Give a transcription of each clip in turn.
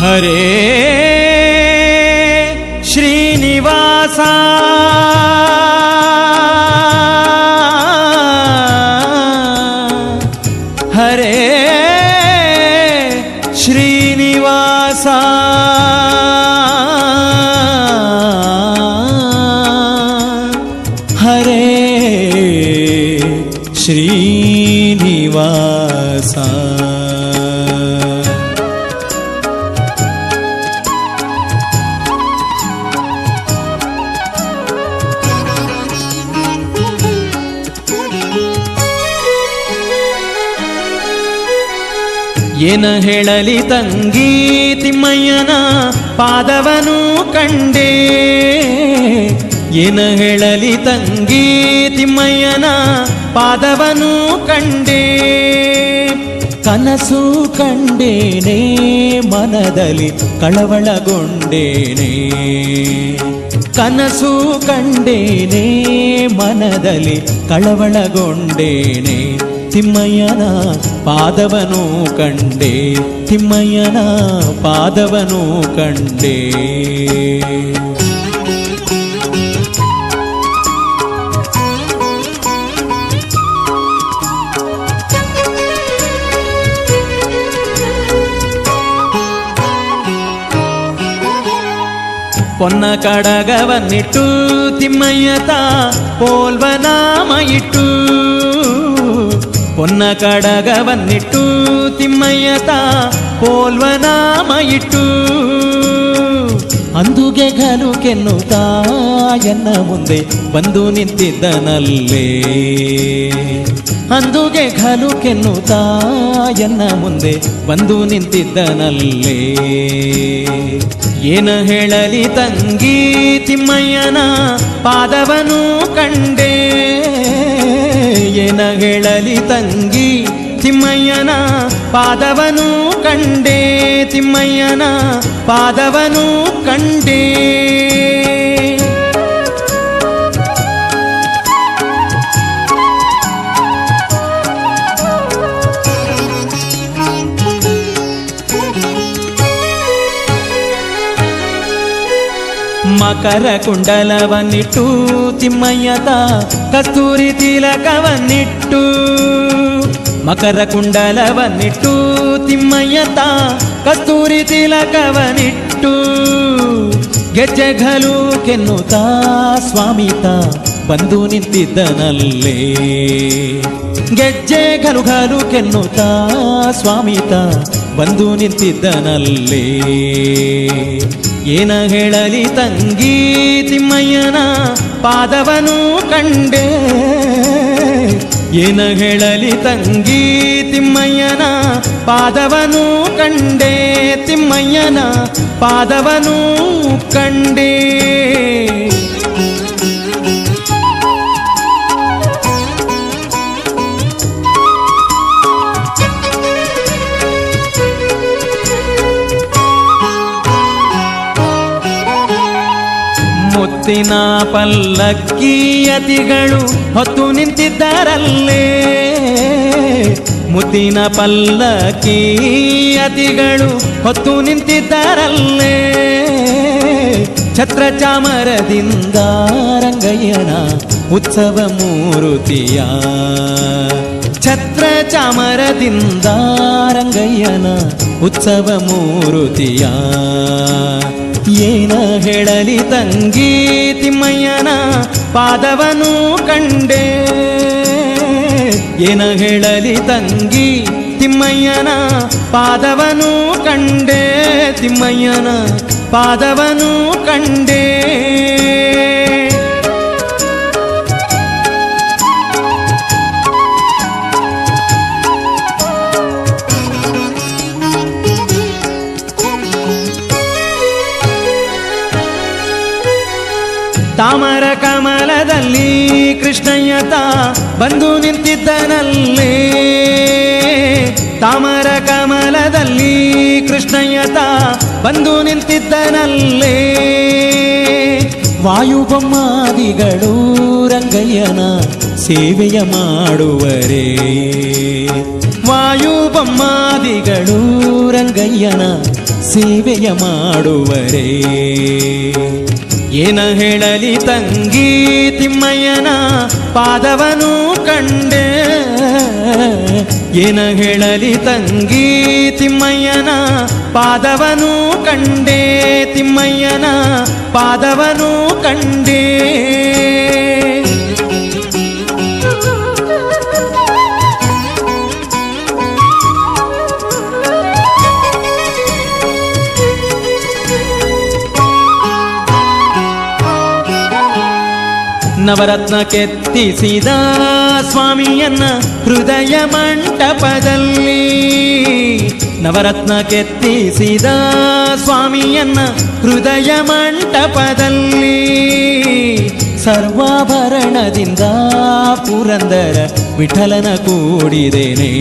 ಹರೇ ಶ್ರೀನಿವಾಸ ಹರೇ ಶ್ರೀನಿವಾಸ ಹರೇ ಶ್ರೀನಿವಾಸ ಏನ ಹೇಳಲಿ ತಂಗಿ ತಿಮ್ಮಯ್ಯನ ಪಾದವನು ಕಂಡೆ ಏನ ಹೇಳಲಿ ತಂಗಿ ತಿಮ್ಮಯ್ಯನ ಪಾದವನು ಕಂಡೆ ಕನಸು ಕಂಡೇನೆ ಮನದಲ್ಲಿ ಕಳವಳಗೊಂಡೇನೆ ಕನಸು ಕಂಡೇನೆ ಮನದಲ್ಲಿ ಕಳವಳಗೊಂಡೇನೆ ತಿಮ್ಮಯ್ಯನ ಪಾದವನು ಕಂಡೆ ತಿಮ್ಮಯ್ಯನ ಪಾದವನು ಕಂಡೆ ಪೊನ್ನ ಕಡಗವನ್ನಿಟ್ಟು ತಿಮ್ಮಯ್ಯತ ಪೋಲ್ವನಾಮ ಇಟ್ಟು ಪೊನ್ನ ಕಡಗವನ್ನಿಟ್ಟು ತಿಮ್ಮಯ್ಯತ ಪೋಲ್ವನಾಮ ಇಟ್ಟು ಅಂದುಗೆ ಘಲು ಕೆನ್ನುತ್ತಾ ಎನ್ನ ಮುಂದೆ ಬಂದು ನಿಂತಿದ್ದನಲ್ಲೇ ಅಂದುಗೆ ಘಲು ಕೆನ್ನುತ್ತಾ ಎನ್ನ ಮುಂದೆ ಬಂದು ನಿಂತಿದ್ದನಲ್ಲೇ ಏನ ಹೇಳಲಿ ತಂಗಿ ತಿಮ್ಮಯ್ಯನ ಪಾದವನು ಕಂಡೆ ಏನ ಹೇಳಲಿ ತಂಗಿ ತಿಮ್ಮಯ್ಯನ ಪಾದವನು ಕಂಡೆ ತಿಮ್ಮಯ್ಯನ ಪಾದವನು ಕಂಡೆ ಮಕರ ಕುಂಡಲವನ್ನಿಟ್ಟು ತಿಮ್ಮಯ್ಯತ ಕಸ್ತೂರಿ ತಿಲಕವನ್ನಿಟ್ಟು ಮಕರ ಕುಂಡಲವನ್ನಿಟ್ಟು ತಿಮ್ಮಯ್ಯತ ಕಸ್ತೂರಿ ತಿಲಕವನ್ನಿಟ್ಟು ಗೆಜ್ಜೆ ಘಲು ಕೆನ್ನುತ್ತಾ ಸ್ವಾಮಿತ ಬಂದು ನಿಂತಿದ್ದನಲ್ಲೇ ಗೆಜ್ಜೆ ಘಲು ಘಲು ಕೆನ್ನುತ್ತಾ ಸ್ವಾಮಿತ ಬಂದು ನಿಂತಿದ್ದನಲ್ಲೇ ಏನ ಹೇಳಲಿ ತಂಗಿ ತಿಮ್ಮಯ್ಯನ ಪಾದವನು ಕಂಡೆ ಏನ ಹೇಳಲಿ ತಂಗಿ ತಿಮ್ಮಯ್ಯನ ಪಾದವನು ಕಂಡೆ ತಿಮ್ಮಯ್ಯನ ಪಾದವನು ಕಂಡೆ ಮುತ್ತಿನ ಪಲ್ಲಕ್ಕಿಯತಿಗಳು ಹೊತ್ತು ನಿಂತಿದ್ದರಲ್ಲೇ ಮುತ್ತಿನ ಪಲ್ಲಕ್ಕಿಯತಿಗಳು ಹೊತ್ತು ನಿಂತಿದ್ದರಲ್ಲೇ ಛತ್ರ ಚಾಮರದಿಂದ ರಂಗಯ್ಯನ ಉತ್ಸವ ಮೂರುತಿಯ ಛತ್ರ ಚಾಮರದಿಂದ ರಂಗಯ್ಯನ ಉತ್ಸವ ಮೂರುತಿಯ ಏನ ಹೇಳಲಿ ತಂಗಿ ತಿಮ್ಮಯ್ಯನ ಪಾದವನು ಕಂಡೆ ಏನ ಹೇಳಲಿ ತಂಗಿ ತಿಮ್ಮಯ್ಯನ ಪಾದವನು ಕಂಡೆ ತಿಮ್ಮಯ್ಯನ ಪಾದವನು ಕಂಡೆ ತಾಮರ ಕಮಲದಲ್ಲಿ ಕೃಷ್ಣಯ್ಯತ ಬಂದು ನಿಂತಿದ್ದನಲ್ಲೇ ತಾಮರ ಕಮಲದಲ್ಲಿ ಕೃಷ್ಣಯ್ಯತ ಬಂದು ನಿಂತಿದ್ದನಲ್ಲೇ ವಾಯುಬೊಮ್ಮಾದಿಗಳು ರಂಗಯ್ಯನ ಸೇವೆಯ ಮಾಡುವರೇ ವಾಯುಬೊಮ್ಮಾದಿಗಳು ರಂಗಯ್ಯನ ಸೇವೆಯ ಮಾಡುವರೇ. ಏನ ಹೇಳಲಿ ತಂಗಿ ತಿಮ್ಮಯ್ಯನ ಪಾದವನು ಕಂಡೆ, ಏನ ಹೇಳಲಿ ತಂಗಿ ತಿಮ್ಮಯ್ಯನ ಪಾದವನು ಕಂಡೆ, ತಿಮ್ಮಯ್ಯನ ಪಾದವನು ಕಂಡೆ. ನವರತ್ನ ಕೆತ್ತಿಸಿದ ಸ್ವಾಮಿಯನ್ನ ಹೃದಯ ಮಂಟಪದಲ್ಲಿ, ನವರತ್ನ ಕೆತ್ತಿಸಿದ ಸ್ವಾಮಿಯನ್ನ ಹೃದಯ ಮಂಟಪದಲ್ಲಿ, ಸರ್ವಾಭರಣದಿಂದ ಪುರಂದರ ವಿಠಲನ ಕೂಡಿದೇನೆ,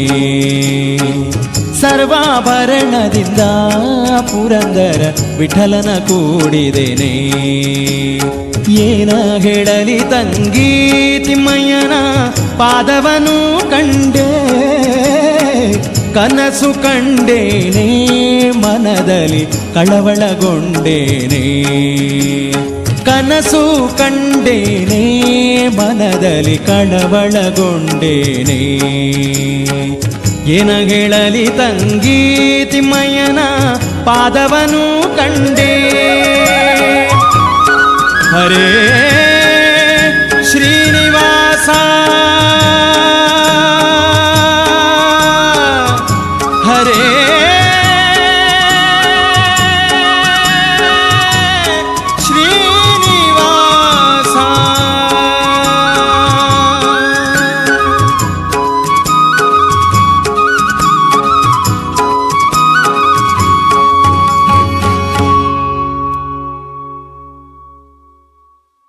ಸರ್ವಾಭರಣದಿಂದ ಪುರಂದರ ವಿಠಲನ ಕೂಡಿದೇನೆ. ಏನ ಹೇಳಲಿ ತಂಗಿ ತಿಮ್ಮಯ್ಯನ ಪಾದವನು ಕಂಡೆ, ಕನಸು ಕಂಡೇನೆ ಮನದಲ್ಲಿ ಕಳವಳಗೊಂಡೇನೆ, ಕನಸು ಕಂಡೇನೆ ಮನದಲ್ಲಿ ಕಳವಳಗೊಂಡೇನೆ. ಏನ ಹೇಳಲಿ ತಂಗಿ ತಿಮ್ಮಯ್ಯನ ಪಾದವನು ಕಂಡೆ. ಹರೇ